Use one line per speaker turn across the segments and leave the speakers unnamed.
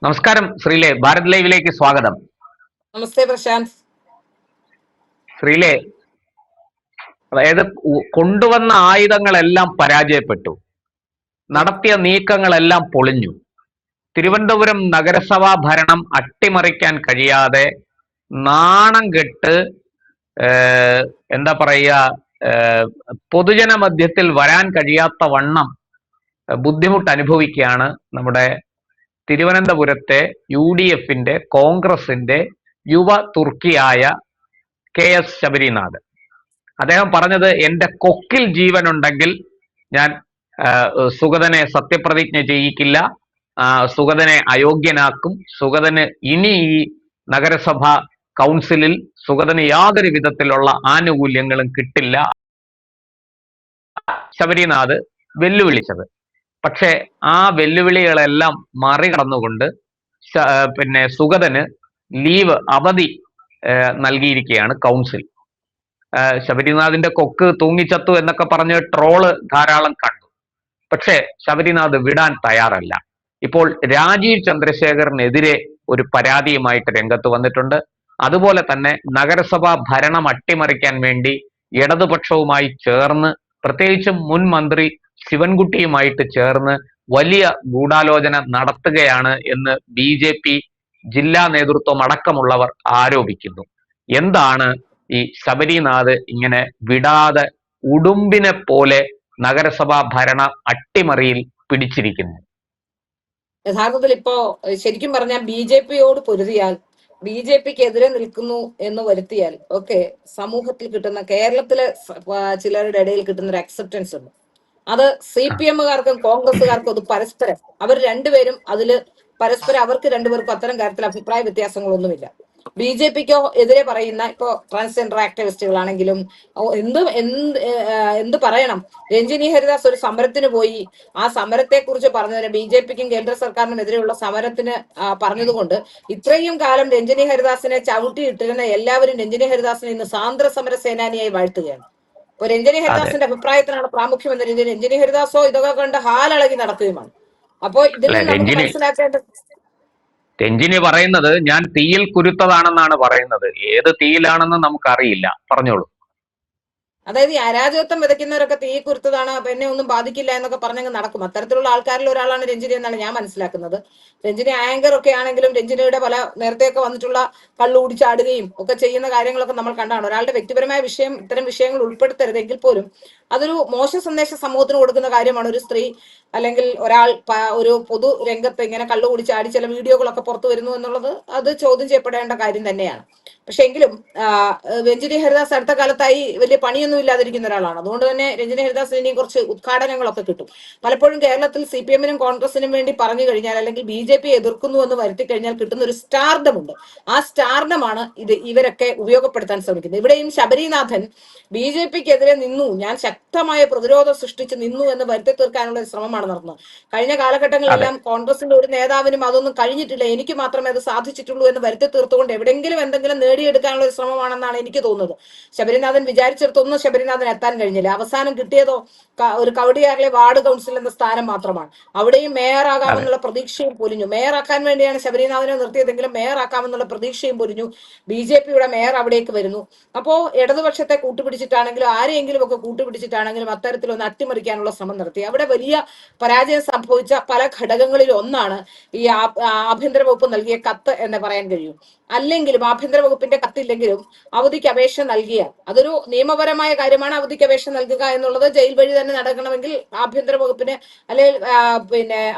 നമസ്കാരം ശ്രീലെ, ഭാരത് ലൈവിലേക്ക് സ്വാഗതം.
നമസ്തേ പ്രശാന്ത്.
ശ്രീലെ, അതായത് കൊണ്ടുവന്ന ആയുധങ്ങളെല്ലാം പരാജയപ്പെട്ടു, നടത്തിയ നീക്കങ്ങളെല്ലാം പൊളിഞ്ഞു. തിരുവനന്തപുരം നഗരസഭാ ഭരണം അട്ടിമറിക്കാൻ കഴിയാതെ നാണം കെട്ട് എന്താ പറയുക, പൊതുജന മധ്യത്തിൽ വരാൻ കഴിയാത്ത വണ്ണം ബുദ്ധിമുട്ട് അനുഭവിക്കുകയാണ് നമ്മുടെ തിരുവനന്തപുരത്തെ UDFന്റെ കോൺഗ്രസിന്റെ യുവ തുർക്കിയായ KS ശബരിനാഥ്. അദ്ദേഹം പറഞ്ഞത്, എന്റെ കൊക്കിൽ ജീവനുണ്ടെങ്കിൽ ഞാൻ സുഗതനെ സത്യപ്രതിജ്ഞ ചെയ്യിക്കില്ല, സുഗതനെ അയോഗ്യനാക്കും, സുഗതന് ഇനി ഈ നഗരസഭ കൗൺസിലിൽ സുഗതന് യാതൊരു വിധത്തിലുള്ള ആനുകൂല്യങ്ങളും കിട്ടില്ല. ശബരിനാഥ് വെല്ലുവിളിച്ചത്. പക്ഷെ ആ വെല്ലുവിളികളെല്ലാം മറികടന്നുകൊണ്ട് സുഗതന് ലീവ്, അവധി നൽകിയിരിക്കുകയാണ് കൗൺസിൽ. ശബരിനാഥിന്റെ കൊക്ക് തൂങ്ങിച്ചത്തു എന്നൊക്കെ പറഞ്ഞ് ട്രോള് ധാരാളം കണ്ടു. പക്ഷെ ശബരിനാഥ് വിടാൻ തയ്യാറല്ല. ഇപ്പോൾ രാജീവ് ചന്ദ്രശേഖറിനെതിരെ ഒരു പരാതിയുമായിട്ട് രംഗത്ത് വന്നിട്ടുണ്ട്. അതുപോലെ തന്നെ നഗരസഭാ ഭരണം അട്ടിമറിക്കാൻ വേണ്ടി ഇടതുപക്ഷവുമായി ചേർന്ന്, പ്രത്യേകിച്ചും മുൻ മന്ത്രി ശിവൻകുട്ടിയുമായിട്ട് ചേർന്ന് വലിയ ഗൂഢാലോചന നടത്തുകയാണ് എന്ന് BJP ജില്ലാ നേതൃത്വം അടക്കമുള്ളവർ ആരോപിക്കുന്നു. എന്താണ് ഈ ശബരിനാഥ് ഇങ്ങനെ വിടാതെ ഉടുമ്പിനെ പോലെ നഗരസഭാ ഭരണ അട്ടിമറിയിൽ പിടിച്ചിരിക്കുന്നത്?
യഥാർത്ഥത്തിൽ ഇപ്പോ ശരിക്കും പറഞ്ഞാൽ BJPയോട് പൊരുതിയാൽ, BJPക്കെതിരെ നിൽക്കുന്നു എന്ന് വരുത്തിയാൽ ഒക്കെ സമൂഹത്തിൽ കിട്ടുന്ന, കേരളത്തിലെ ചിലരുടെ ഇടയിൽ കിട്ടുന്ന ഒരു അക്സെപ്റ്റൻസ് ഉണ്ട്. അത് CPMകാർക്കും കോൺഗ്രസ്സുകാർക്കും അത് പരസ്പരം, അവർ രണ്ടുപേരും അതില് പരസ്പരം, അവർക്ക് രണ്ടുപേർക്കും അത്തരം കാര്യത്തിൽ അഭിപ്രായ വ്യത്യാസങ്ങളൊന്നുമില്ല. BJPക്കോ എതിരെ പറയുന്ന ഇപ്പോ ട്രാൻസ്ജെൻഡർ ആക്ടിവിസ്റ്റുകളാണെങ്കിലും എന്ത് പറയണം, രഞ്ജിനി ഹരിദാസ് ഒരു സമരത്തിന് പോയി, ആ സമരത്തെ കുറിച്ച് പറഞ്ഞതിന് BJPക്കും കേന്ദ്ര സർക്കാരിനും എതിരെയുള്ള സമരത്തിന് പറഞ്ഞതുകൊണ്ട് ഇത്രയും കാലം രഞ്ജിനി ഹരിദാസിനെ ചവിട്ടിയിട്ടിരുന്ന എല്ലാവരും രഞ്ജിനി ഹരിദാസിനെ ഇന്ന് സാന്ദ്ര സമര സേനാനിയായി വാഴ്ത്തുകയാണ്. ഇപ്പൊ രഞ്ജിനി ഹരിദാസിന്റെ അഭിപ്രായത്തിനാണ് പ്രാമുഖ്യം എന്ന രീതിയിൽ രഞ്ജിനി ഹരിദാസോ ഇതൊക്കെ കണ്ട് ഹാലളകി നടത്തുകയുമാണ്. അപ്പോ ഇതിൽ നമുക്ക് മനസ്സിലാക്കേണ്ടത്,
രഞ്ജിനി പറയുന്നത് ഞാൻ തീയിൽ കുരുത്തതാണെന്നാണ് പറയുന്നത്. ഏത് തീയിലാണെന്ന് നമുക്കറിയില്ല. പറഞ്ഞോളൂ.
അതായത് ഈ അരാജകത്വം വിതയ്ക്കുന്നവരൊക്കെ തീ കുരുത്തതാണ്, എന്നെ ഒന്നും ബാധിക്കില്ല എന്നൊക്കെ പറഞ്ഞങ്ങ് നടക്കും. അത്തരത്തിലുള്ള ആൾക്കാരിൽ ഒരാളാണ് രഞ്ജിനി എന്നാണ് ഞാൻ മനസ്സിലാക്കുന്നത്. രഞ്ജിനി ആങ്കർ ഒക്കെ ആണെങ്കിലും രഞ്ജിനിയുടെ പല നേരത്തെയൊക്കെ വന്നിട്ടുള്ള കള്ളു കുടിച്ചാടുകയും ഒക്കെ ചെയ്യുന്ന കാര്യങ്ങളൊക്കെ നമ്മൾ കണ്ടാണ്. ഒരാളുടെ വ്യക്തിപരമായ വിഷയം, ഇത്തരം വിഷയങ്ങൾ ഉൾപ്പെടുത്തരുതെങ്കിൽ പോലും അതൊരു മോശം സന്ദേശം സമൂഹത്തിന് കൊടുക്കുന്ന കാര്യമാണ്. ഒരു സ്ത്രീ അല്ലെങ്കിൽ ഒരാൾ ഒരു പൊതു രംഗത്ത് ഇങ്ങനെ കള്ളു കുടിച്ചാടി ചില വീഡിയോകളൊക്കെ പുറത്തു വരുന്നു എന്നുള്ളത് അത് ചോദ്യം ചെയ്യപ്പെടേണ്ട കാര്യം തന്നെയാണ്. പക്ഷെ എങ്കിലും രഞ്ജിനി ഹരിദാസ് അടുത്ത കാലത്തായി വലിയ പണിയൊന്നും ഇല്ലാതിരിക്കുന്ന ഒരാളാണ്. അതുകൊണ്ട് തന്നെ രഞ്ജിനി ഹരിദാസിന് ഇനിയും കുറച്ച് ഉദ്ഘാടനങ്ങളൊക്കെ കിട്ടും. പലപ്പോഴും കേരളത്തിൽ CPMനും കോൺഗ്രസിനും വേണ്ടി പറഞ്ഞു കഴിഞ്ഞാൽ, അല്ലെങ്കിൽ BJP എതിർക്കുന്നു എന്ന് വരുത്തി കഴിഞ്ഞാൽ കിട്ടുന്ന ഒരു സ്റ്റാർഡം ഉണ്ട്. ആ സ്റ്റാർഡമാണ് ഇവരൊക്കെ ഉപയോഗപ്പെടുത്താൻ ശ്രമിക്കുന്നത്. ഇവിടെയും ശബരിനാഥൻ BJPക്കെതിരെ നിന്നു, ഞാൻ ശക്തമായ പ്രതിരോധം സൃഷ്ടിച്ച് നിന്നു എന്ന് വരുത്തി തീർക്കാനുള്ള ഒരു ശ്രമമാണ് നടന്നത്. കഴിഞ്ഞ കാലഘട്ടങ്ങളിലെല്ലാം കോൺഗ്രസിന്റെ ഒരു നേതാവിനും അതൊന്നും കഴിഞ്ഞിട്ടില്ല, എനിക്ക് മാത്രമേ അത് സാധിച്ചിട്ടുള്ളൂ എന്ന് വരുത്തി തീർത്തുകൊണ്ട് എവിടെയെങ്കിലും എന്തെങ്കിലും നേടിയെടുക്കാനുള്ള ഒരു ശ്രമമാണെന്നാണ് എനിക്ക് തോന്നുന്നത്. ശബരിനാഥൻ വിചാരിച്ചിടത്തൊന്നും ശബരിനാഥൻ എത്താൻ കഴിഞ്ഞില്ല. അവസാനം കിട്ടിയതോ ഒരു കവടിയാറിലെ വാർഡ് കൗൺസിൽ എന്ന സ്ഥാനം മാത്രമാണ്. അവിടെയും മേയറാകാമെന്നുള്ള പ്രതീക്ഷയും പൊലിഞ്ഞു. മേയറാക്കാൻ വേണ്ടിയാണ് ശബരിനാഥനെ നിർത്തിയതെങ്കിലും മേയറാക്കാമെന്നുള്ള പ്രതീക്ഷയും പൊലിഞ്ഞു. BJPയുടെ മേയർ അവിടേക്ക് വരുന്നു. അപ്പോ ഇടതുപക്ഷത്തെ കൂട്ടുപിടിച്ചിട്ടാണെങ്കിലും ആരെയെങ്കിലും ഒക്കെ കൂട്ടുപിടിച്ചിട്ടാണെങ്കിലും അത്തരത്തിലൊന്ന് അട്ടിമറിക്കാനുള്ള ശ്രമം നടത്തി. അവിടെ വലിയ പരാജയം സംഭവിച്ച പല ഘടകങ്ങളിൽ ഒന്നാണ് ഈ ആഭ്യന്തര വകുപ്പ് നൽകിയ കത്ത് എന്ന് പറയാൻ കഴിയും. അല്ലെങ്കിലും ആഭ്യന്തര വകുപ്പിന്റെ കത്തില്ലെങ്കിലും അവധിക്ക് അപേക്ഷ നൽകിയാൽ അതൊരു നിയമപരമായ കാര്യമാണ്. അവധിക്ക് അപേക്ഷ നൽകുക എന്നുള്ളത് ജയിൽ വഴി തന്നെ നടക്കണമെങ്കിൽ ആഭ്യന്തര വകുപ്പിന് അല്ലെങ്കിൽ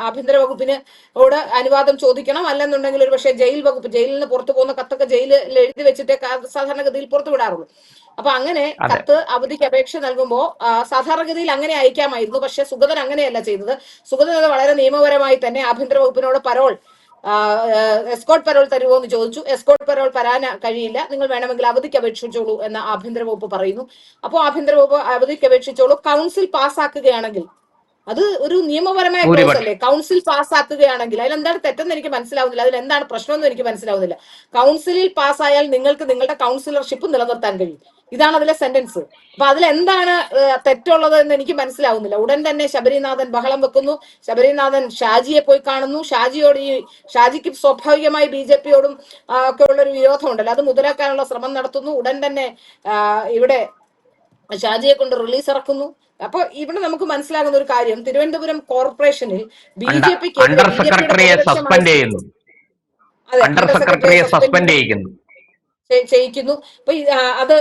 ആഭ്യന്തര വകുപ്പിനോട് അനുവാദം ചോദിക്കണം. അല്ലെന്നുണ്ടെങ്കിൽ ഒരു പക്ഷേ ജയിലിൽ നിന്ന് പുറത്തു പോകുന്ന കത്തൊക്കെ ജയിലിൽ എഴുതി വെച്ചിട്ടേ സാധാരണഗതിയിൽ പുറത്തു വിടാറുള്ളൂ. അപ്പൊ അങ്ങനെ കത്ത് അവധിക്ക് അപേക്ഷ നൽകുമ്പോൾ സാധാരണഗതിയിൽ അങ്ങനെ അയക്കാമായിരുന്നു. പക്ഷെ സുഗതൻ അങ്ങനെയല്ല ചെയ്തത്. സുഗതൻ അത് വളരെ നിയമപരമായി തന്നെ ആഭ്യന്തര വകുപ്പിനോട് പരോൾ, എസ്കോർട്ട് പരോൾ തരുമോ എന്ന് ചോദിച്ചു. എസ്കോർട്ട് പരോൾ തരാൻ കഴിയില്ല, നിങ്ങൾ വേണമെങ്കിൽ അവധിക്ക് അപേക്ഷിച്ചോളൂ എന്ന് ആഭ്യന്തര വകുപ്പ് പറയുന്നു. അപ്പോൾ ആഭ്യന്തര വകുപ്പ് അവധിക്ക് അപേക്ഷിച്ചോളൂ, കൗൺസിൽ പാസ്സാക്കുകയാണെങ്കിൽ അത് ഒരു നിയമപരമായ ക്ലോസ്
ഭൂരിപക്ഷം
അല്ലേ? കൗൺസിൽ പാസ്സാക്കുകയാണെങ്കിൽ അതിലെന്താണ് തെറ്റെന്ന് എനിക്ക് മനസ്സിലാവുന്നില്ല, അതിൽ എന്താണ് പ്രശ്നമെന്ന് എനിക്ക് മനസ്സിലാവുന്നില്ല. കൗൺസിലിൽ പാസ്സായാൽ നിങ്ങൾക്ക് നിങ്ങളുടെ കൗൺസിലർഷിപ്പ് നിലനിർത്താൻ കഴിയും, ഇതാണ് അതിലെ സെന്റൻസ്. അപ്പൊ അതിലെന്താണ് തെറ്റുള്ളത് എന്ന് എനിക്ക് മനസ്സിലാവുന്നില്ല. ഉടൻ തന്നെ ശബരിനാഥൻ ബഹളം വെക്കുന്നു, ശബരിനാഥൻ ഷാജിയെ പോയി കാണുന്നു, ഷാജിക്ക് സ്വാഭാവികമായി BJP-യോടും ഒക്കെ ഉള്ളൊരു വിരോധം ഉണ്ടല്ലോ, അത് മുതലാക്കാനുള്ള ശ്രമം നടത്തുന്നു. ഉടൻ തന്നെ ഇവിടെ ഷാജിയെ കൊണ്ട് റിലീസ് ഇറക്കുന്നു. അപ്പൊ ഇവിടെ നമുക്ക് മനസ്സിലാകുന്ന ഒരു കാര്യം, തിരുവനന്തപുരം കോർപ്പറേഷനിൽ
അണ്ടർ
BJPയുടെ
സെക്രട്ടറിയെ സസ്പെൻഡ് ചെയ്യുന്നു.
അതെ,
അണ്ടർ സെക്രട്ടറിയെ സസ്പെൻഡ് ചെയ്യിക്കുന്നു.
ചെയ്യിക്കുന്നു. അപ്പൊ അത്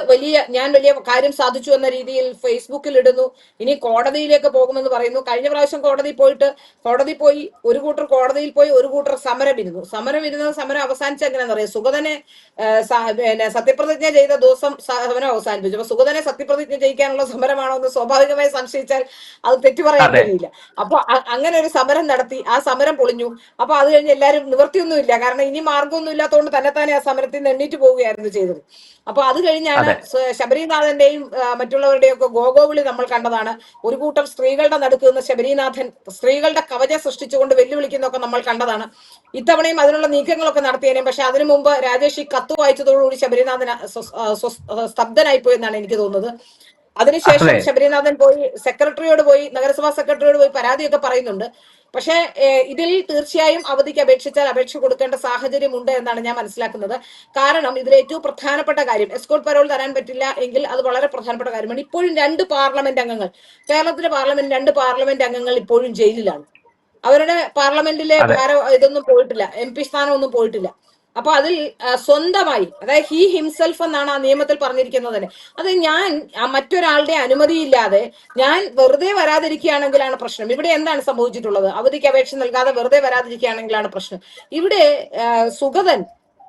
ഞാൻ വലിയ കാര്യം സാധിച്ചു എന്ന രീതിയിൽ ഫേസ്ബുക്കിൽ ഇടുന്നു. ഇനി കോടതിയിലേക്ക് പോകുമെന്ന് പറയുന്നു. കഴിഞ്ഞ പ്രാവശ്യം കോടതി പോയി ഒരു കൂട്ടർ കോടതിയിൽ പോയി, ഒരു കൂട്ടർ സമരം ഇരുന്നത് സമരം അവസാനിച്ച എങ്ങനെയാണെന്ന് അറിയാം. സുഗതനെ സത്യപ്രതിജ്ഞ ചെയ്ത ദിവസം സമരം അവസാനിപ്പിച്ചു. അപ്പൊ സുഗതനെ സത്യപ്രതിജ്ഞ ചെയ്യിക്കാനുള്ള സമരമാണോ എന്ന് സ്വാഭാവികമായി സംശയിച്ചാൽ അത് തെറ്റു പറയാൻ കഴിയില്ല. അപ്പൊ അങ്ങനെ ഒരു സമരം നടത്തി, ആ സമരം പൊളിഞ്ഞു. അപ്പൊ അത് കഴിഞ്ഞ് എല്ലാവരും നിവൃത്തിയൊന്നുമില്ല, കാരണം ഇനി മാർഗമൊന്നും ഇല്ലാത്തതുകൊണ്ട് തന്നെത്താനെ ആ സമരത്തിൽ നിന്ന് എണ്ണീറ്റ് പോവുകയായിരുന്നു ചെയ്തത്. അപ്പൊ അത് കഴിഞ്ഞാണ് ശബരിനാഥന്റെയും മറ്റുള്ളവരുടെയും ഒക്കെ ഗോഗോവിളി നമ്മൾ കണ്ടതാണ്. ഒരു കൂട്ടം സ്ത്രീകളുടെ നടുക്ക് നിന്ന് ശബരിനാഥൻ സ്ത്രീകളുടെ കവചം സൃഷ്ടിച്ചുകൊണ്ട് വെല്ലുവിളിക്കുന്നതൊക്കെ നമ്മൾ കണ്ടതാണ്. ഇത്തവണയും അതിനുള്ള നീക്കങ്ങളൊക്കെ നടത്തിയേനെ. പക്ഷെ അതിനു മുമ്പ് രാജേഷ് ഈ കത്ത് വായിച്ചതോടുകൂടി ശബരിനാഥൻ സ്തബ്ധനായി പോയെന്നാണ് എനിക്ക് തോന്നുന്നത്. അതിനുശേഷം ശബരിനാഥൻ നഗരസഭാ സെക്രട്ടറിയോട് പോയി പരാതിയൊക്കെ പറയുന്നുണ്ട്. പക്ഷെ ഇതിൽ തീർച്ചയായും അവധിക്ക് അപേക്ഷ കൊടുക്കേണ്ട സാഹചര്യം ഉണ്ട് എന്നാണ് ഞാൻ മനസ്സിലാക്കുന്നത്. കാരണം ഇതിൽ ഏറ്റവും പ്രധാനപ്പെട്ട കാര്യം, എസ്കോർട്ട് പരോൾ തരാൻ പറ്റില്ല എങ്കിൽ അത് വളരെ പ്രധാനപ്പെട്ട കാര്യമാണ്. ഇപ്പോഴും 2 പാർലമെന്റ് അംഗങ്ങൾ, കേരളത്തിലെ 2 പാർലമെന്റ് അംഗങ്ങൾ ഇപ്പോഴും ജയിലിലാണ്. അവരുടെ പാർലമെന്റിലെ ഇതൊന്നും പോയിട്ടില്ല, MP സ്ഥാനം ഒന്നും പോയിട്ടില്ല. അപ്പൊ അതിൽ സ്വന്തമായി, അതായത് ഹി ഹിംസെൽഫ് എന്നാണ് ആ നിയമത്തിൽ പറഞ്ഞിരിക്കുന്നത് തന്നെ. അത് ഞാൻ മറ്റൊരാളുടെ അനുമതിയില്ലാതെ ഞാൻ വെറുതെ വരാതിരിക്കുകയാണെങ്കിലാണ് പ്രശ്നം. ഇവിടെ എന്താണ് സംഭവിച്ചിട്ടുള്ളത്? അവധിക്ക് അപേക്ഷ നൽകാതെ വെറുതെ വരാതിരിക്കുകയാണെങ്കിലാണ് പ്രശ്നം. ഇവിടെ സുഗതൻ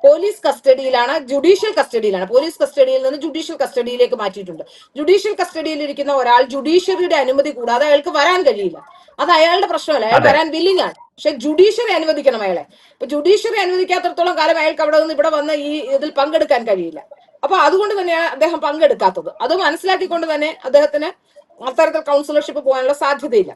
പോലീസ് കസ്റ്റഡിയിലാണ്, ജുഡീഷ്യൽ കസ്റ്റഡിയിലാണ്. പോലീസ് കസ്റ്റഡിയിൽ നിന്ന് ജുഡീഷ്യൽ കസ്റ്റഡിയിലേക്ക് മാറ്റിയിട്ടുണ്ട്. ജുഡീഷ്യൽ കസ്റ്റഡിയിൽ ഇരിക്കുന്ന ഒരാൾ ജുഡീഷ്യറിയുടെ അനുമതി കൂടാതെ അയാൾക്ക് വരാൻ കഴിയില്ല. അത് അയാളുടെ പ്രശ്നമല്ല, അയാൾ വരാൻ വില്ലിങ് ആണ്. പക്ഷെ ജുഡീഷ്യറി അനുവദിക്കണം അയാളെ. അപ്പൊ ജുഡീഷ്യറി അനുവദിക്കാത്തടത്തോളം കാലം അയാൾക്ക് അവിടെ നിന്ന് ഇവിടെ വന്ന് ഈ ഇതിൽ പങ്കെടുക്കാൻ കഴിയില്ല. അപ്പൊ അതുകൊണ്ട് തന്നെയാണ് അദ്ദേഹം പങ്കെടുക്കാത്തത്. അത് മനസ്സിലാക്കിക്കൊണ്ട് തന്നെ അദ്ദേഹത്തിന് അത്തരത്തിൽ കൗൺസിലർഷിപ്പ് പോകാനുള്ള സാധ്യതയില്ല.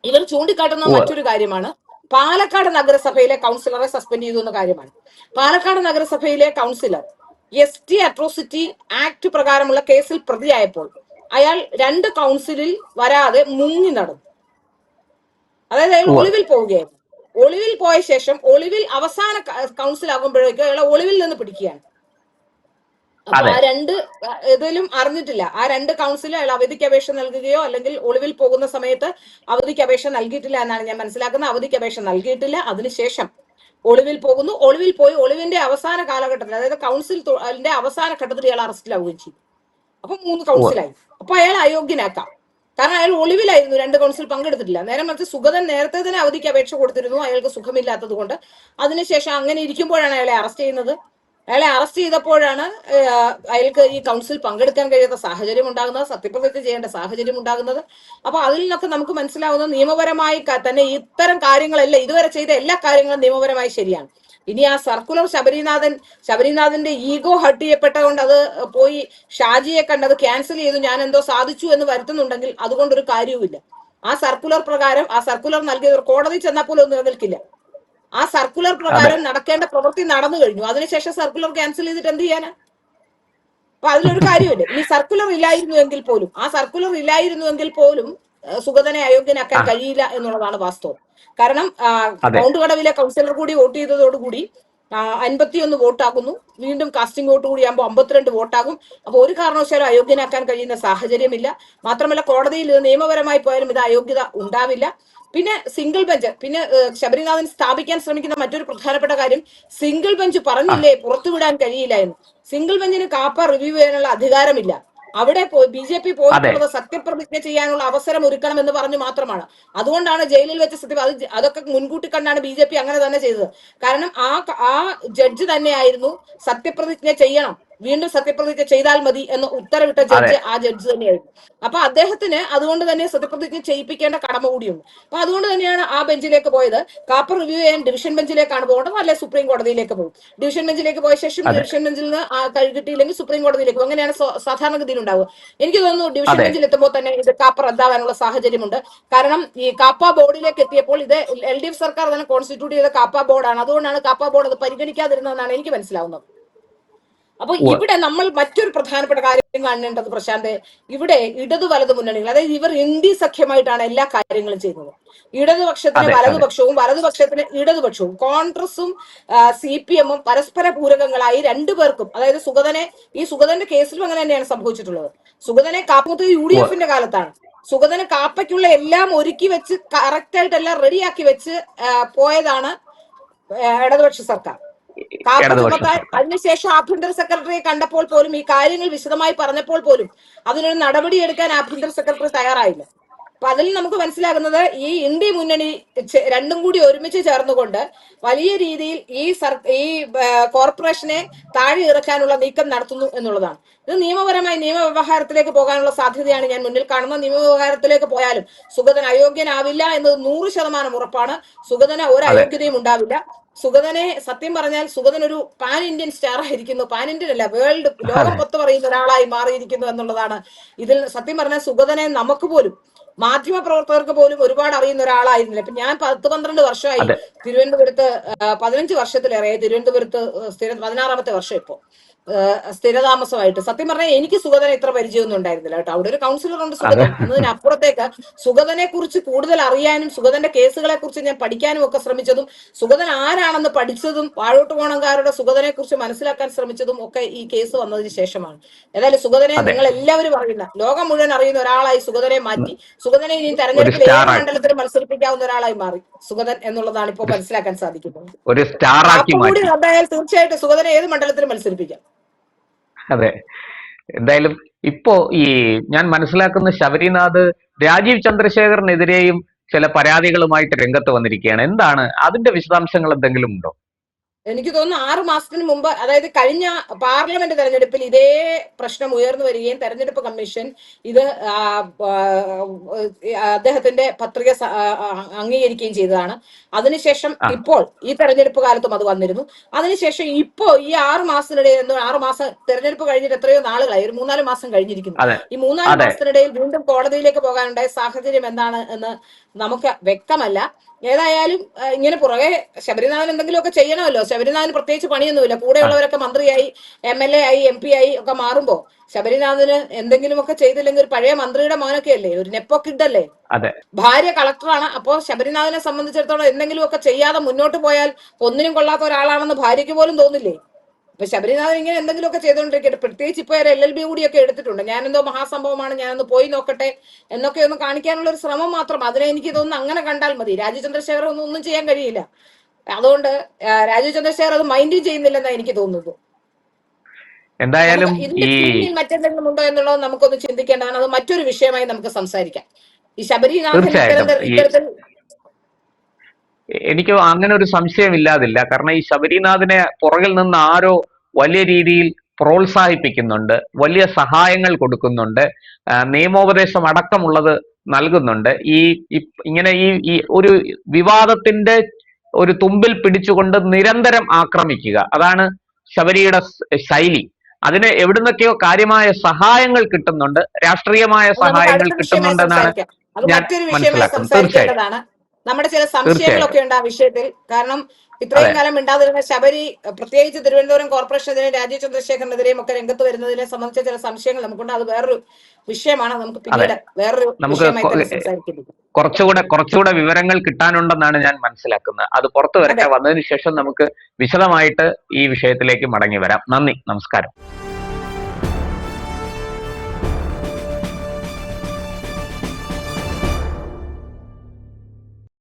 ഇവർ ചൂണ്ടിക്കാട്ടുന്ന മറ്റൊരു കാര്യമാണ്, പാലക്കാട് നഗരസഭയിലെ കൗൺസിലറെ സസ്പെൻഡ് ചെയ്തു എന്ന കാര്യമാണ്. പാലക്കാട് നഗരസഭയിലെ കൗൺസിലർ ST അട്രോസിറ്റി ആക്ട് പ്രകാരമുള്ള കേസിൽ പ്രതിയായപ്പോൾ അയാൾ 2 കൗൺസിലിൽ വരാതെ മുങ്ങി നടന്നു. അതായത് അയാൾ ഒളിവിൽ പോവുകയായിരുന്നു. ഒളിവിൽ പോയ ശേഷം അവസാന കൗൺസിൽ ആകുമ്പോഴേക്കും അയാളെ ഒളിവിൽ നിന്ന് പിടിക്കുകയാണ്. അപ്പൊ ആ 2 ഇതിലും അറിഞ്ഞിട്ടില്ല. ആ 2 കൗൺസിലും അയാൾ അവധിക്ക് അപേക്ഷ നൽകുകയോ അല്ലെങ്കിൽ ഒളിവിൽ പോകുന്ന സമയത്ത് അവധിക്ക് അപേക്ഷ നൽകിയിട്ടില്ല എന്നാണ് ഞാൻ മനസ്സിലാക്കുന്നത്. അവധിക്ക് അപേക്ഷ നൽകിയിട്ടില്ല. അതിനുശേഷം ഒളിവിൽ പോകുന്നു. ഒളിവിൽ പോയി ഒളിവിന്റെ അവസാന കാലഘട്ടത്തിൽ, അതായത് കൗൺസിലിന്റെ അവസാന ഘട്ടത്തിൽ ഇയാൾ അറസ്റ്റിലാവുകയും ചെയ്തു. അപ്പൊ 3 കൗൺസിലായി. അപ്പൊ അയാൾ അയോഗ്യനാക്കാം. കാരണം അയാൾ ഒളിവിലായിരുന്നു, 2 കൗൺസിൽ പങ്കെടുത്തിട്ടില്ല. നേരെ മറിച്ച് സുഗതൻ നേരത്തെ തന്നെ അവധിക്ക് അപേക്ഷ കൊടുത്തിരുന്നു, അയാൾക്ക് സുഖമില്ലാത്തത് കൊണ്ട്. അതിനുശേഷം അങ്ങനെ ഇരിക്കുമ്പോഴാണ് അയാളെ അറസ്റ്റ് ചെയ്യുന്നത്. അയാളെ അറസ്റ്റ് ചെയ്തപ്പോഴാണ് അയാൾക്ക് ഈ കൗൺസിൽ പങ്കെടുക്കാൻ കഴിയാത്ത സാഹചര്യം ഉണ്ടാകുന്നത്, സത്യപ്രതിജ്ഞ ചെയ്യേണ്ട സാഹചര്യം ഉണ്ടാകുന്നത്. അപ്പൊ അതിൽ നിന്നൊക്കെ നമുക്ക് മനസ്സിലാവുന്നത് നിയമപരമായി തന്നെ ഇത്തരം കാര്യങ്ങളെല്ലാം, ഇതുവരെ ചെയ്ത എല്ലാ കാര്യങ്ങളും നിയമപരമായി ശരിയാണ്. ഇനി ആ സർക്കുലർ ശബരിനാഥന്റെ ഈഗോ ഹർട്ട് ചെയ്യപ്പെട്ടതുകൊണ്ട് അത് പോയി ഷാജിയെ കണ്ടത് ക്യാൻസൽ ചെയ്തു, ഞാൻ എന്തോ സാധിച്ചു എന്ന് വരുത്തുന്നുണ്ടെങ്കിൽ അതുകൊണ്ടൊരു കാര്യവുമില്ല. ആ സർക്കുലർ പ്രകാരം, ആ സർക്കുലർ നൽകിയവർ കോടതി ചെന്നാൽ പോലും ഒന്നും നിലനിൽക്കില്ല. ആ സർക്കുലർ പ്രകാരം നടക്കേണ്ട പ്രവൃത്തി നടന്നു കഴിഞ്ഞു. അതിനുശേഷം സർക്കുലർ ക്യാൻസൽ ചെയ്തിട്ട് എന്ത് ചെയ്യാനാ? അപ്പൊ അതിലൊരു കാര്യമില്ല. ഇനി സർക്കുലർ ഇല്ലായിരുന്നുവെങ്കിൽ പോലും സുഗതനെ അയോഗ്യനാക്കാൻ കഴിയില്ല എന്നുള്ളതാണ് വാസ്തവം. കാരണം കൗണ്ടുകടവിലെ കൗൺസിലർ കൂടി വോട്ട് ചെയ്തതോടുകൂടി 51 വോട്ടാകുന്നു. വീണ്ടും കാസ്റ്റിംഗ് വോട്ട് കൂടി ആകുമ്പോൾ 52 വോട്ടാകും. അപ്പൊ ഒരു കാരണവശാലും അയോഗ്യനാക്കാൻ കഴിയുന്ന സാഹചര്യമില്ല. മാത്രമല്ല കോടതിയിൽ ഇത് നിയമപരമായി പോയാലും ഇത് അയോഗ്യത ഉണ്ടാവില്ല. പിന്നെ സിംഗിൾ ബെഞ്ച്, പിന്നെ ശബരിനാഥൻ സ്ഥാപിക്കാൻ ശ്രമിക്കുന്ന മറ്റൊരു പ്രധാനപ്പെട്ട കാര്യം, സിംഗിൾ ബെഞ്ച് പറഞ്ഞില്ലേ പുറത്തുവിടാൻ കഴിയില്ല എന്ന്. സിംഗിൾ ബെഞ്ചിന് കാപ്പ റിവ്യൂ ചെയ്യാനുള്ള അധികാരമില്ല. അവിടെ BJP പോയിട്ടുള്ളത് സത്യപ്രതിജ്ഞ ചെയ്യാനുള്ള അവസരം ഒരുക്കണം എന്ന് പറഞ്ഞു മാത്രമാണ്. അതുകൊണ്ടാണ് ജയിലിൽ വെച്ച് അതൊക്കെ മുൻകൂട്ടി കണ്ടാണ് BJP അങ്ങനെ തന്നെ ചെയ്തത്. കാരണം ആ ജഡ്ജ് തന്നെയായിരുന്നു സത്യപ്രതിജ്ഞ ചെയ്യണം, വീണ്ടും സത്യപ്രതിജ്ഞ ചെയ്താൽ മതി എന്ന് ഉത്തരവിട്ട ജഡ്ജ് ആ ജഡ്ജ് തന്നെയായിരുന്നു. അപ്പൊ അദ്ദേഹത്തിന് അതുകൊണ്ട് തന്നെ സത്യപ്രതിജ്ഞ ചെയ്യിപ്പിക്കേണ്ട കടമ കൂടിയുണ്ട്. അപ്പൊ അതുകൊണ്ട് തന്നെയാണ് ആ ബെഞ്ചിലേക്ക് പോയത്. കാപ്പ റിവ്യൂ ചെയ്യാൻ ഡിവിഷൻ ബെഞ്ചിലേക്കാണ് പോകേണ്ടത്, അല്ലെ സുപ്രീം കോടതിയിലേക്ക് പോകും. ഡിവിഷൻ ബെഞ്ചിലേക്ക് പോയ ശേഷം ഡിവിഷൻ ബെഞ്ചിൽ നിന്ന് കിട്ടിയില്ലെങ്കിൽ സുപ്രീം കോടതിയിലേക്ക് പോകും. അങ്ങനെയാണ് സാധാരണഗതിയിൽ ഉണ്ടാവുക. എനിക്ക് തോന്നുന്നു ഡിവിഷൻ ബെഞ്ചിൽ എത്തുമ്പോൾ തന്നെ ഇത് കാപ്പ റദ്ദാവാനുള്ള സാഹചര്യമുണ്ട്. കാരണം ഈ കാപ്പ ബോർഡിലേക്ക് എത്തിയപ്പോൾ ഇത് LDF സർക്കാർ തന്നെ കോൺസ്റ്റിറ്റ്യൂട്ട് ചെയ്ത കാപ്പ ബോർഡാണ്. അതുകൊണ്ടാണ് കാപ്പ ബോർഡ് അത് പരിഗണിക്കാതിരുന്നതെന്നാണ് എനിക്ക് മനസ്സിലാവുന്നത്. അപ്പൊ ഇവിടെ നമ്മൾ മറ്റൊരു പ്രധാനപ്പെട്ട കാര്യം കാണേണ്ടത് പ്രശാന്ത്, ഇവിടെ ഇടതു വലതു മുന്നണികൾ, അതായത് ഇവർ ഇന്ത്യ സഖ്യമായിട്ടാണ് എല്ലാ കാര്യങ്ങളും ചെയ്യുന്നത്. ഇടതുപക്ഷത്തിന് വലതുപക്ഷവും വലതുപക്ഷത്തിന് ഇടതുപക്ഷവും, കോൺഗ്രസും CPM-ഉം പരസ്പര പൂരകങ്ങളായി രണ്ടുപേർക്കും, അതായത് സുഗതന്റെ കേസിലും അങ്ങനെ തന്നെയാണ് സംഭവിച്ചിട്ടുള്ളത്. സുഗതനെ കാപ്പത്ത് UDF-ന്റെ കാലത്താണ്. സുഗതന് കാപ്പയ്ക്കുള്ള എല്ലാം ഒരുക്കി വെച്ച് കറക്റ്റ് ആയിട്ട് എല്ലാം റെഡിയാക്കി വെച്ച് പോയതാണ് ഇടതുപക്ഷ സർക്കാർ. അതിനുശേഷം ആഭ്യന്തര സെക്രട്ടറിയെ കണ്ടപ്പോൾ പോലും, ഈ കാര്യങ്ങൾ വിശദമായി പറഞ്ഞപ്പോൾ പോലും അതിനൊരു നടപടിയെടുക്കാൻ ആഭ്യന്തര സെക്രട്ടറി തയ്യാറായില്ല. അപ്പൊ അതിൽ നമുക്ക് മനസ്സിലാകുന്നത് ഈ ഇന്ത്യ മുന്നണി രണ്ടും കൂടി ഒരുമിച്ച് ചേർന്നുകൊണ്ട് വലിയ രീതിയിൽ ഈ കോർപ്പറേഷനെ താഴെ ഇറക്കാനുള്ള നീക്കം നടത്തുന്നു എന്നുള്ളതാണ്. ഇത് നിയമവ്യവഹാരത്തിലേക്ക് പോകാനുള്ള സാധ്യതയാണ് ഞാൻ മുന്നിൽ കാണുന്നത്. നിയമവ്യവഹാരത്തിലേക്ക് പോയാലും സുഗതൻ അയോഗ്യനാവില്ല എന്നത് 100% ഉറപ്പാണ്. സുഗതന് ഒരു അയോഗ്യതയും ഉണ്ടാവില്ല. സുഗതനെ സത്യം പറഞ്ഞാൽ സുഗതൻ ഒരു പാൻ ഇന്ത്യൻ സ്റ്റാർ ആയിരിക്കുന്നു. പാൻ ഇന്ത്യൻ അല്ല, വേൾഡ്, ലോകം പൊത്തു പറയുന്ന ഒരാളായി മാറിയിരിക്കുന്നു എന്നുള്ളതാണ്. ഇതിൽ സത്യം പറഞ്ഞാൽ സുഗതനെ നമുക്ക് പോലും, മാധ്യമ പ്രവർത്തകർക്ക് പോലും ഒരുപാട് അറിയുന്ന ഒരാളായിരുന്നില്ല. ഇപ്പൊ ഞാൻ 10-12 വർഷമായി തിരുവനന്തപുരത്ത്, 15 വർഷത്തിലേറെ തിരുവനന്തപുരത്ത് 16ാമത്തെ വർഷം ഇപ്പോ സ്ഥിരതാമസമായിട്ട്. സത്യം പറഞ്ഞാൽ എനിക്ക് സുഗതനെ ഇത്ര പരിചയമൊന്നും ഉണ്ടായിരുന്നില്ല കേട്ടോ. അവിടെ ഒരു കൗൺസിലർ ഉണ്ട് സുഗതൻ. എന്നതിനപ്പുറത്തേക്ക് സുഗതനെ കുറിച്ച് കൂടുതൽ അറിയാനും സുഗതന്റെ കേസുകളെ കുറിച്ച് ഞാൻ പഠിക്കാനും ഒക്കെ ശ്രമിച്ചതും, സുഗതൻ ആരാണെന്ന് പഠിച്ചതും, വാഴോട്ട് കോണങ്കാരുടെ സുഗതനെ കുറിച്ച് മനസ്സിലാക്കാൻ ശ്രമിച്ചതും ഒക്കെ ഈ കേസ് വന്നതിന് ശേഷമാണ്. ഏതായാലും സുഗതനെ നിങ്ങൾ എല്ലാവരും അറിയുന്ന, ലോകം മുഴുവൻ അറിയുന്ന ഒരാളായി സുഗതനെ മാറ്റി. സുഗതനെ ഇനി തെരഞ്ഞെടുപ്പിൽ ഏത് മണ്ഡലത്തിൽ മത്സരിപ്പിക്കാവുന്ന ഒരാളായി മാറി സുഗതൻ എന്നുള്ളതാണ് ഇപ്പോൾ മനസ്സിലാക്കാൻ സാധിക്കുന്നത്. കൂടി റദ്ദായാൽ തീർച്ചയായിട്ടും സുഗതനെ ഏത് മണ്ഡലത്തിലും മത്സരിപ്പിക്കാം.
അതെ, എന്തായാലും ഇപ്പോ ഞാൻ മനസ്സിലാക്കുന്ന ശബരിനാഥ് രാജീവ് ചന്ദ്രശേഖറിനെതിരെയും ചില പരാതികളുമായിട്ട് രംഗത്ത് വന്നിരിക്കുകയാണ്. എന്താണ് അതിന്റെ വിശദാംശങ്ങൾ എന്തെങ്കിലും ഉണ്ടോ?
എനിക്ക് തോന്നുന്നു 6 മാസത്തിന് മുമ്പ്, അതായത് കഴിഞ്ഞ പാർലമെന്റ് തെരഞ്ഞെടുപ്പിൽ ഇതേ പ്രശ്നം ഉയർന്നു വരികയും തെരഞ്ഞെടുപ്പ് കമ്മീഷൻ ഇത് അദ്ദേഹത്തിന്റെ പത്രിക അംഗീകരിക്കുകയും ചെയ്തതാണ്. അതിനുശേഷം ഇപ്പോൾ ഈ തെരഞ്ഞെടുപ്പ് കാലത്തും അത് വന്നിരുന്നു. അതിനുശേഷം ഇപ്പോ ഈ 6 മാസത്തിനിടയിൽ, 6 മാസം തെരഞ്ഞെടുപ്പ് കഴിഞ്ഞിട്ട് എത്രയോ നാളുകളായി, ഒരു 3-4 മാസം കഴിഞ്ഞിരിക്കുന്നു. ഈ 3-4 മാസത്തിനിടയിൽ വീണ്ടും കോടതിയിലേക്ക് പോകാനുണ്ടായ സാഹചര്യം എന്താണ് എന്ന് നമുക്ക് വ്യക്തമല്ല. ഏതായാലും ഇങ്ങനെ പുറകെ ശബരിനാഥൻ എന്തെങ്കിലുമൊക്കെ ചെയ്യണമല്ലോ. ശബരിനാഥന് പ്രത്യേകിച്ച് പണിയൊന്നുമില്ല. കൂടെയുള്ളവരൊക്കെ മന്ത്രിയായി, MLA ആയി, MP ആയി ഒക്കെ മാറുമ്പോ ശബരിനാഥന് എന്തെങ്കിലുമൊക്കെ ചെയ്തില്ലെങ്കിൽ ഒരു പഴയ മന്ത്രിയുടെ മോനൊക്കെ അല്ലേ, ഒരു നെപ്പോ കിഡല്ലേ. ഭാര്യ കളക്ടറാണ്. അപ്പോ ശബരിനാഥനെ സംബന്ധിച്ചിടത്തോളം എന്തെങ്കിലുമൊക്കെ ചെയ്യാതെ മുന്നോട്ട് പോയാൽ ഒന്നിനും കൊള്ളാത്ത ഒരാളാണെന്ന് ഭാര്യയ്ക്ക് പോലും തോന്നില്ലേ. അപ്പൊ ശബരിനാഥൻ ഇങ്ങനെ എന്തെങ്കിലുമൊക്കെ ചെയ്തുകൊണ്ടിരിക്കട്ടെ. പ്രത്യേകിച്ച് ഇപ്പൊ LLB കൂടിയൊക്കെ എടുത്തിട്ടുണ്ട്. ഞാനെന്തോ മഹാസംഭവമാണ്, ഞാനൊന്ന് പോയി നോക്കട്ടെ എന്നൊക്കെ ഒന്ന് കാണിക്കാനുള്ള ഒരു ശ്രമം മാത്രം. അതിനെ എനിക്ക് തോന്നുന്നു അങ്ങനെ കണ്ടാൽ മതി. രാജീവ് ചന്ദ്രശേഖർ ഒന്നും ചെയ്യാൻ കഴിയില്ല. അതുകൊണ്ട് രാജീവ് ചന്ദ്രശേഖർ അത് മൈൻഡ് ചെയ്യുന്നില്ലെന്നാണ് എനിക്ക് തോന്നുന്നത്.
എന്തായാലും
മറ്റെന്തെങ്കിലും ഉണ്ടോ എന്നുള്ളത് നമുക്കൊന്ന് ചിന്തിക്കേണ്ടതാണ്. അത് മറ്റൊരു വിഷയമായി നമുക്ക് സംസാരിക്കാം. ഈ ശബരിനാഥൻ ഇത്തരത്തിൽ
എനിക്ക് അങ്ങനെ ഒരു സംശയമില്ലാതില്ല. കാരണം ഈ ശബരിനാഥിനെ പുറകിൽ നിന്ന് ആരോ വലിയ രീതിയിൽ പ്രോത്സാഹിപ്പിക്കുന്നുണ്ട്, വലിയ സഹായങ്ങൾ കൊടുക്കുന്നുണ്ട്, നിയമോപദേശം അടക്കമുള്ളത് നൽകുന്നുണ്ട്. ഇങ്ങനെ ഈ ഒരു വിവാദത്തിന്റെ ഒരു തുമ്പിൽ പിടിച്ചുകൊണ്ട് നിരന്തരം ആക്രമിക്കുക, അതാണ് ശബരിയുടെ ശൈലി. അതിന് എവിടുന്നൊക്കെയോ കാര്യമായ സഹായങ്ങൾ കിട്ടുന്നുണ്ട്, രാഷ്ട്രീയമായ സഹായങ്ങൾ കിട്ടുന്നുണ്ടെന്നാണ് ഞാൻ മനസ്സിലാക്കുന്നത്. തീർച്ചയായും
നമ്മുടെ ചില സംശയങ്ങളൊക്കെ ഉണ്ട് ആ വിഷയത്തിൽ. കാരണം ഇത്രയും കാലം മിണ്ടാതിരുന്ന ശബരി, പ്രത്യേകിച്ച് തിരുവനന്തപുരം കോർപ്പറേഷനെതിരെ രാജീവ് ചന്ദ്രശേഖറിനെതിരെയും ഒക്കെ രംഗത്ത് വരുന്നതിനെ സംബന്ധിച്ച ചില സംശയങ്ങൾ നമുക്കുണ്ട്. അത് വേറൊരു വിഷയമാണ്. നമുക്ക് പിന്നീട് വേറൊരു വിഷയമായി സംസാരിക്കുന്നത്.
കുറച്ചുകൂടെ വിവരങ്ങൾ കിട്ടാനുണ്ടെന്നാണ് ഞാൻ മനസ്സിലാക്കുന്നത്. അത് പുറത്തു വരട്ടെ. വന്നതിന് ശേഷം നമുക്ക് വിശദമായിട്ട് ഈ വിഷയത്തിലേക്ക് മടങ്ങി വരാം. നന്ദി, നമസ്കാരം.